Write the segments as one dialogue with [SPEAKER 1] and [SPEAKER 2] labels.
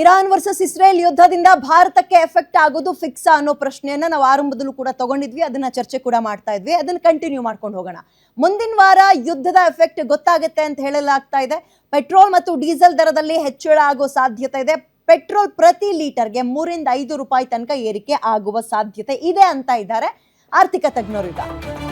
[SPEAKER 1] Iran versus Israel ಯುದ್ಧದಿಂದ ಭಾರತಕ್ಕೆ effect ಆಗೋದು fix ಅನ್ನೋ ಪ್ರಶ್ನೆಯನ್ನ ನಾವು ಆರಂಭದಲ್ಲೂ ಕೂಡ ತಗೊಂಡಿದ್ವಿ. ಅದನ್ನ ಚರ್ಚೆ ಕೂಡ ಮಾಡ್ತಾ ಇದ್ವಿ. ಅದನ್ನ ಕಂಟಿನ್ಯೂ ಮಾಡ್ಕೊಂಡು ಹೋಗೋಣ. ಮುಂದಿನ ವಾರ ಯುದ್ಧದ ಎಫೆಕ್ಟ್ ಗೊತ್ತಾಗುತ್ತೆ ಅಂತ ಹೇಳಲಾಗ್ತಾ ಇದೆ. ಪೆಟ್ರೋಲ್ ಮತ್ತು ಡೀಸೆಲ್ ದರದಲ್ಲಿ ಹೆಚ್ಚಳ ಆಗೋ ಸಾಧ್ಯತೆ ಇದೆ. ಪೆಟ್ರೋಲ್ ಪ್ರತಿ ಲೀಟರ್ಗೆ 3 ರಿಂದ 5 ರೂಪಾಯಿ ತನಕ ಏರಿಕೆ ಆಗುವ ಸಾಧ್ಯತೆ ಇದೆ ಅಂತ ಇದ್ದಾರೆ ಆರ್ಥಿಕ ತಜ್ಞರು. ಈಗ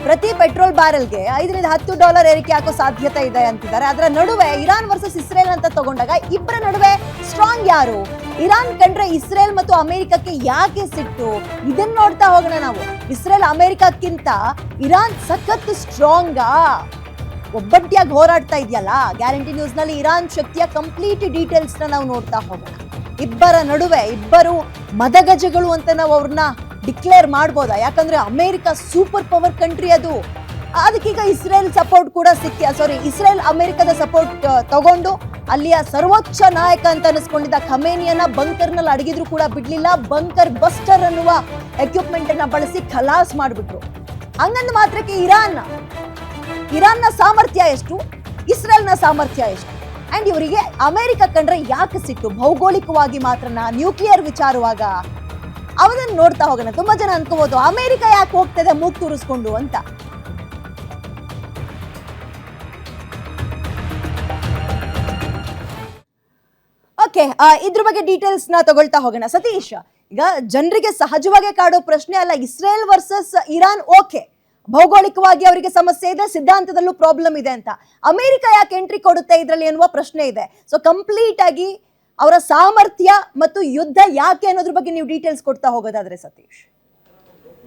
[SPEAKER 1] ಪ್ರತಿ ಪೆಟ್ರೋಲ್ ಬ್ಯಾರೆಲ್ಗೆ $5 ರಿಂದ $10 ಏರಿಕೆ ಆಗೋ ಸಾಧ್ಯತೆ ಇದೆ ಅಂತಿದ್ದಾರೆ. ಅದರ ನಡುವೆ ಇರಾನ್ ವರ್ಸಸ್ ಇಸ್ರೇಲ್ ಅಂತ ತಗೊಂಡಾಗ ಇಬ್ಬರ ನಡುವೆ ಸ್ಟ್ರಾಂಗ್ ಯಾರು? ಇರಾನ್ ಕಂಡ್ರೆ ಇಸ್ರೇಲ್ ಮತ್ತು ಅಮೆರಿಕಕ್ಕೆ ಯಾಕೆ ಸಿಟ್ಟು? ಇದನ್ನ ನೋಡ್ತಾ ಹೋಗೋಣ ನಾವು. ಇಸ್ರೇಲ್ ಅಮೆರಿಕಕ್ಕಿಂತ ಇರಾನ್ ಸಖತ್ ಸ್ಟ್ರಾಂಗಾ? ಒಬ್ಬಟ್ಟಿಯಾಗಿ ಹೋರಾಡ್ತಾ ಇದೆಯಲ್ಲ. ಗ್ಯಾರಂಟಿ ನ್ಯೂಸ್ ನಲ್ಲಿ ಇರಾನ್ ಶಕ್ತಿಯ ಕಂಪ್ಲೀಟ್ ಡೀಟೇಲ್ಸ್ ನಾವು ನೋಡ್ತಾ ಹೋಗೋಣ. ಇಬ್ಬರ ನಡುವೆ ಇಬ್ಬರು ಮದಗಜಗಳು ಅಂತ ನಾವು ಅವ್ರನ್ನ ಡಿಕ್ಲೇರ್ ಮಾಡ್ಬೋದಾ? ಯಾಕಂದ್ರೆ ಅಮೆರಿಕ ಸೂಪರ್ ಪವರ್ ಕಂಟ್ರಿ ಅದು. ಅದಕ್ಕೀಗ ಇಸ್ರೇಲ್ ಸಪೋರ್ಟ್ ಕೂಡ ಇಸ್ರೇಲ್ ಅಮೆರಿಕದ ಸಪೋರ್ಟ್ ತಗೊಂಡು ಅಲ್ಲಿಯ ಸರ್ವೋಚ್ಚ ನಾಯಕ ಅಂತ ಅನಿಸ್ಕೊಂಡಿದ್ದ ಖಮೇನಿಯನ್ನ ಬಂಕರ್ನಲ್ಲಿ ಅಡಗಿದ್ರು ಕೂಡ ಬಿಡ್ಲಿಲ್ಲ. ಬಂಕರ್ ಬಸ್ಟರ್ ಅನ್ನುವ ಎಕ್ವಿಪ್ಮೆಂಟ್ ಅನ್ನ ಬಳಸಿ ಖಲಾಸ್ ಮಾಡ್ಬಿಟ್ರು. ಹಂಗಂದ ಮಾತ್ರಕ್ಕೆ ಇರಾನ್ನ ಸಾಮರ್ಥ್ಯ ಎಷ್ಟು, ಇಸ್ರೇಲ್ನ ಸಾಮರ್ಥ್ಯ ಎಷ್ಟು? ಅಂಡ್ ಇವರಿಗೆ ಅಮೆರಿಕ ಕಂಡ್ರೆ ಯಾಕೆ ಸಿಟ್ಟು? ಭೌಗೋಳಿಕವಾಗಿ ಮಾತ್ರನ, ನ್ಯೂಕ್ಲಿಯರ್ ವಿಚಾರವಾಗ? ಅವನನ್ನು ನೋಡ್ತಾ ಹೋಗೋಣ. ತುಂಬಾ ಜನ ಅನ್ಕೋಬಹುದು ಅಮೆರಿಕ ಯಾಕೆ ಹೋಗ್ತದೆ ಮೂಗ್ ತೂರಿಸ್ಕೊಂಡು ಅಂತ. ಓಕೆ, ಇದ್ರ ಬಗ್ಗೆ ಡೀಟೇಲ್ಸ್ ನ ತಗೊಳ್ತಾ ಹೋಗೋಣ. ಸತೀಶ್, ಈಗ ಜನರಿಗೆ ಸಹಜವಾಗಿ ಕಾಡೋ ಪ್ರಶ್ನೆ ಅಲ್ಲ ಇಸ್ರೇಲ್ ವರ್ಸಸ್ ಇರಾನ್. ಓಕೆ, ಭೌಗೋಳಿಕವಾಗಿ ಅವರಿಗೆ ಸಮಸ್ಯೆ ಇದೆ, ಸಿದ್ಧಾಂತದಲ್ಲೂ ಪ್ರಾಬ್ಲಮ್ ಇದೆ ಅಂತ. ಅಮೆರಿಕ ಯಾಕೆ ಎಂಟ್ರಿ ಕೊಡುತ್ತೆ ಇದರಲ್ಲಿ ಎನ್ನುವ ಪ್ರಶ್ನೆ ಇದೆ. ಸೊ ಕಂಪ್ಲೀಟ್ ಆಗಿ ಅವರ ಸಾಮರ್ಥ್ಯ ಮತ್ತು ಯುದ್ಧ ಯಾಕೆ ಅನ್ನೋದ್ರ ಬಗ್ಗೆ ನೀವು ಡೀಟೇಲ್ಸ್ ಕೊಡ್ತಾ ಹೋಗೋದಾದ್ರೆ ಸತೀಶ್.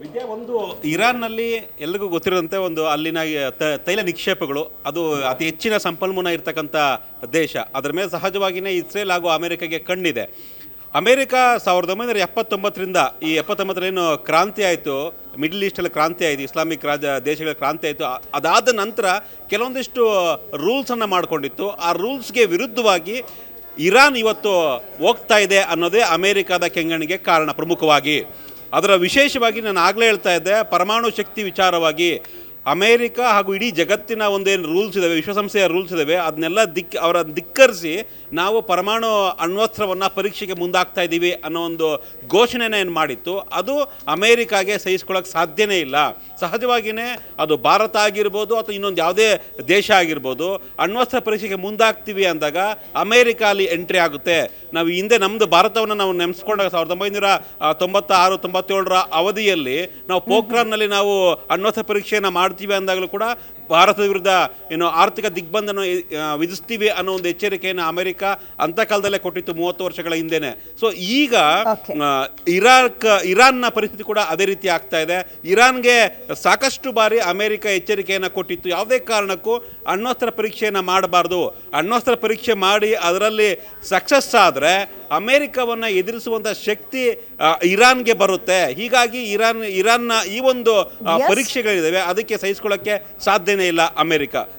[SPEAKER 2] ವಿದ್ಯಾ, ಒಂದು ಇರಾನ್ನಲ್ಲಿ ಎಲ್ರಿಗೂ ಗೊತ್ತಿರೋದಂತೆ ಒಂದು ಅಲ್ಲಿನ ತೈಲ ನಿಕ್ಷೇಪಗಳು ಅದು ಅತಿ ಹೆಚ್ಚಿನ ಸಂಪನ್ಮೂಲ ಇರ್ತಕ್ಕಂಥ ದೇಶ. ಅದರ ಮೇಲೆ ಸಹಜವಾಗಿಯೇ ಇಸ್ರೇಲ್ ಹಾಗೂ ಅಮೆರಿಕಾಗೆ ಕಣ್ಣಿದೆ. ಅಮೆರಿಕ 1979ರಿಂದ ಈ 79ರೇನು ಕ್ರಾಂತಿ ಆಯಿತು, ಮಿಡ್ಲ್ ಈಸ್ಟಲ್ಲಿ ಕ್ರಾಂತಿ ಆಯಿತು, ಇಸ್ಲಾಮಿಕ್ ದೇಶಗಳ ಕ್ರಾಂತಿ ಆಯಿತು. ಅದಾದ ನಂತರ ಕೆಲವೊಂದಿಷ್ಟು ರೂಲ್ಸನ್ನು ಮಾಡಿಕೊಂಡಿತ್ತು. ಆ ರೂಲ್ಸ್ಗೆ ವಿರುದ್ಧವಾಗಿ ಇರಾನ್ ಇವತ್ತು ಹೋಗ್ತಾ ಇದೆ ಅನ್ನೋದೇ ಅಮೆರಿಕದ ಕೆಂಗಣಿಗೆ ಕಾರಣ. ಪ್ರಮುಖವಾಗಿ ಅದರ ವಿಶೇಷವಾಗಿ ನಾನು ಆಗಲೇ ಹೇಳ್ತಾ ಇದ್ದೆ, ಪರಮಾಣು ಶಕ್ತಿ ವಿಚಾರವಾಗಿ ಅಮೇರಿಕ ಹಾಗೂ ಇಡೀ ಜಗತ್ತಿನ ಒಂದೇನು ರೂಲ್ಸ್ ಇದ್ದಾವೆ, ವಿಶ್ವಸಂಸ್ಥೆಯ ರೂಲ್ಸ್ ಇದ್ದಾವೆ, ಅದನ್ನೆಲ್ಲ ಅವರ ಧಿಕ್ಕರಿಸಿ ನಾವು ಪರಮಾಣು ಅಣ್ವಸ್ತ್ರವನ್ನು ಪರೀಕ್ಷೆಗೆ ಮುಂದಾಗ್ತಾ ಇದ್ದೀವಿ ಅನ್ನೋ ಒಂದು ಘೋಷಣೆನ ಏನು ಮಾಡಿತ್ತು, ಅದು ಅಮೇರಿಕಾಗೆ ಸಹಿಸ್ಕೊಳ್ಳೋಕೆ ಸಾಧ್ಯನೇ ಇಲ್ಲ. ಸಹಜವಾಗಿಯೇ ಅದು ಭಾರತ ಆಗಿರ್ಬೋದು ಅಥವಾ ಇನ್ನೊಂದು ಯಾವುದೇ ದೇಶ ಆಗಿರ್ಬೋದು, ಅಣ್ವಸ್ತ್ರ ಪರೀಕ್ಷೆಗೆ ಮುಂದಾಗ್ತೀವಿ ಅಂದಾಗ ಅಮೇರಿಕ ಅಲ್ಲಿ ಎಂಟ್ರಿ ಆಗುತ್ತೆ. ನಾವು ಹಿಂದೆ ನಮ್ಮದು ಭಾರತವನ್ನು ನಾವು ನೆನೆಸ್ಕೊಂಡಾಗ 1996-97ರ ಅವಧಿಯಲ್ಲಿ ನಾವು ಪೋಖ್ರಾನ್ನಲ್ಲಿ ನಾವು ಅಣ್ವಸ್ತ್ರ ಪರೀಕ್ಷೆಯನ್ನು ಮಾಡ್ತೀವಿ ಅಂದಾಗಲೂ ಕೂಡ ಭಾರತದ ವಿರುದ್ಧ ಆರ್ಥಿಕ ದಿಗ್ಬಂಧನ ವಿಧಿಸ್ತೀವಿ ಅನ್ನೋ ಒಂದು ಎಚ್ಚರಿಕೆಯನ್ನು ಅಮೆರಿಕ ಅಂತ ಕಾಲದಲ್ಲೇ ಕೊಟ್ಟಿತ್ತು 30 ವರ್ಷಗಳ ಹಿಂದೆನೆ. ಸೊ ಈಗ ಇರಾನ್ನ ಪರಿಸ್ಥಿತಿ ಕೂಡ ಅದೇ ರೀತಿ ಆಗ್ತಾ ಇದೆ. ಇರಾನ್ಗೆ ಸಾಕಷ್ಟು ಬಾರಿ ಅಮೆರಿಕ ಎಚ್ಚರಿಕೆಯನ್ನು ಕೊಟ್ಟಿತ್ತು, ಯಾವುದೇ ಕಾರಣಕ್ಕೂ ಅಣ್ವಸ್ತ್ರ ಪರೀಕ್ಷೆಯನ್ನು ಮಾಡಬಾರ್ದು. ಅಣ್ವಸ್ತ್ರ ಪರೀಕ್ಷೆ ಮಾಡಿ ಅದರಲ್ಲಿ ಸಕ್ಸಸ್ ಆದರೆ ಅಮೆರಿಕವನ್ನು ಎದುರಿಸುವಂಥ ಶಕ್ತಿ ಇರಾನ್ಗೆ ಬರುತ್ತೆ. ಹೀಗಾಗಿ ಇರಾನ್ನ ಈ ಒಂದು ಪರೀಕ್ಷೆಗಳಿದ್ದಾವೆ, ಅದಕ್ಕೆ ಸಹಿಸ್ಕೊಳ್ಳೋಕ್ಕೆ ಸಾಧ್ಯನೇ ಇಲ್ಲ ಅಮೆರಿಕ.